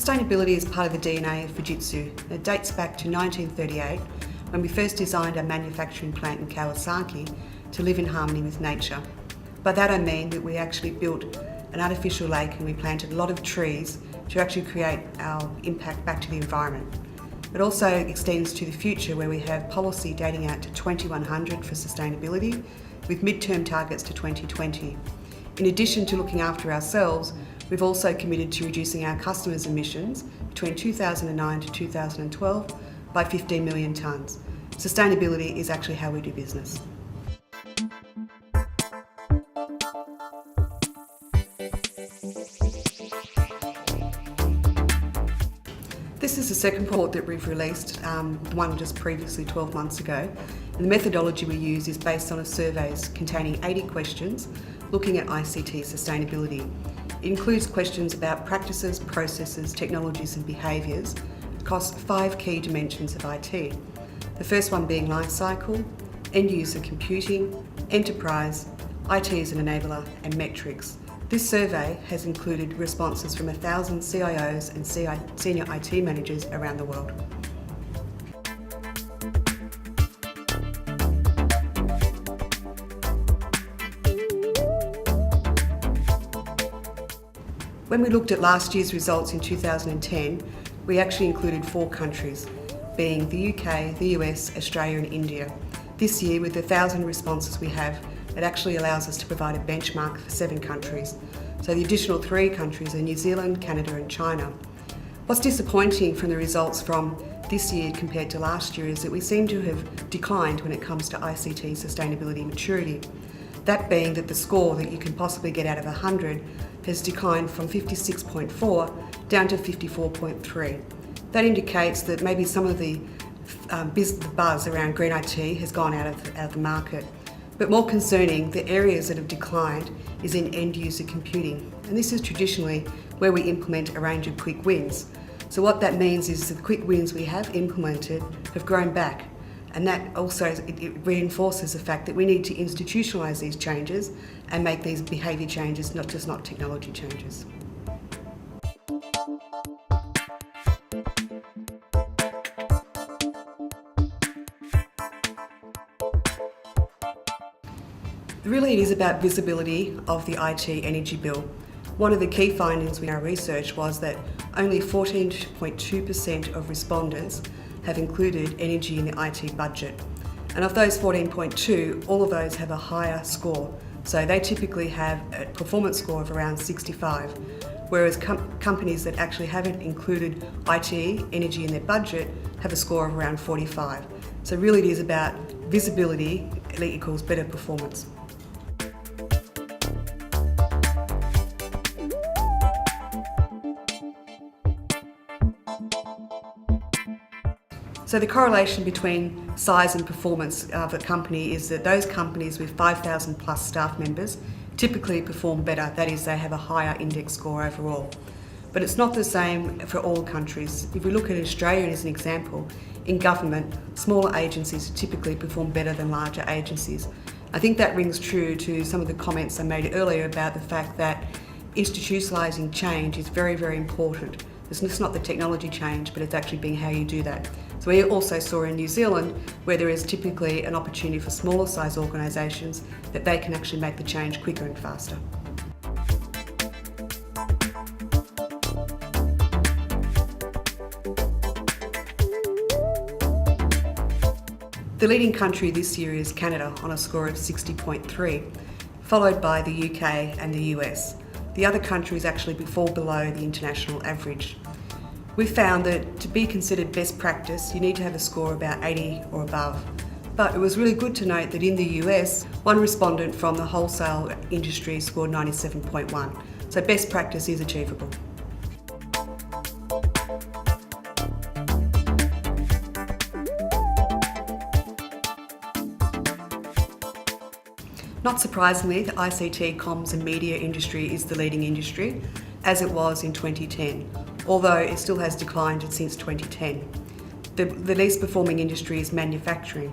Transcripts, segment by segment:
Sustainability is part of the DNA of Fujitsu. It dates back to 1938 when we first designed our manufacturing plant in Kawasaki to live in harmony with nature. By that I mean that we actually built an artificial lake and we planted a lot of trees to actually create our impact back to the environment. It also extends to the future where we have policy dating out to 2100 for sustainability with mid-term targets to 2020. In addition to looking after ourselves, we've also committed to reducing our customers' emissions between 2009 to 2012 by 15 million tonnes. Sustainability is actually how we do business. This is the second report that we've released, the one just previously 12 months ago. And the methodology we use is based on a survey containing 80 questions looking at ICT sustainability. It includes questions about practices, processes, technologies and behaviours across 5 key dimensions of IT. The first one being life cycle, end user computing, enterprise, IT as an enabler and metrics. This survey has included responses from 1,000 CIOs and senior IT managers around the world. When we looked at last year's results in 2010, we actually included 4 countries, being the UK, the US, Australia and India. This year, with the 1,000 responses we have, it actually allows us to provide a benchmark for 7 countries. So the additional 3 countries are New Zealand, Canada and China. What's disappointing from the results from this year compared to last year is that we seem to have declined when it comes to ICT sustainability maturity. That being that the score that you can possibly get out of 100 has declined from 56.4 down to 54.3. That indicates that maybe some of the buzz around green IT has gone out of the market. But more concerning, the areas that have declined is in end user computing. And this is traditionally where we implement a range of quick wins. So what that means is that the quick wins we have implemented have grown back. And that also it reinforces the fact that we need to institutionalise these changes and make these behaviour changes, not technology changes. Really, it is about visibility of the IT energy bill. One of the key findings in our research was that only 14.2% of respondents have included energy in the IT budget. And of those 14.2, all of those have a higher score. So they typically have a performance score of around 65, whereas companies that actually haven't included IT, energy in their budget, have a score of around 45. So really it is about visibility equals better performance. So the correlation between size and performance of a company is that those companies with 5,000 plus staff members typically perform better, that is, they have a higher index score overall. But it's not the same for all countries. If we look at Australia as an example, in government, smaller agencies typically perform better than larger agencies. I think that rings true to some of the comments I made earlier about the fact that institutionalising change is very, very important. It's not the technology change, but it's actually being how you do that. So we also saw in New Zealand where there is typically an opportunity for smaller size organisations that they can actually make the change quicker and faster. The leading country this year is Canada on a score of 60.3, followed by the UK and the US. The other countries actually fall below the international average. We found that to be considered best practice, you need to have a score about 80 or above. But it was really good to note that in the US, one respondent from the wholesale industry scored 97.1. So best practice is achievable. Not surprisingly, the ICT, comms and media industry is the leading industry, as it was in 2010, although it still has declined since 2010. The least performing industry is manufacturing.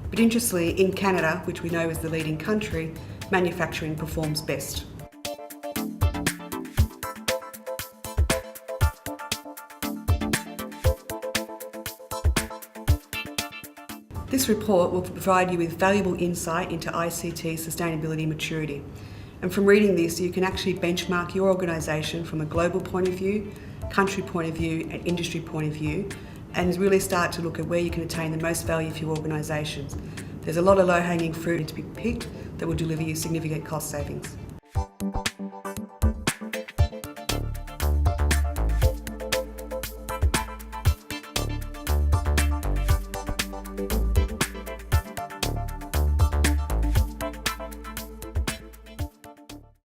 But interestingly, in Canada, which we know is the leading country, manufacturing performs best. This report will provide you with valuable insight into ICT sustainability maturity. And from reading this, you can actually benchmark your organisation from a global point of view, country point of view and industry point of view, and really start to look at where you can attain the most value for your organisations. There's a lot of low-hanging fruit to be picked that will deliver you significant cost savings.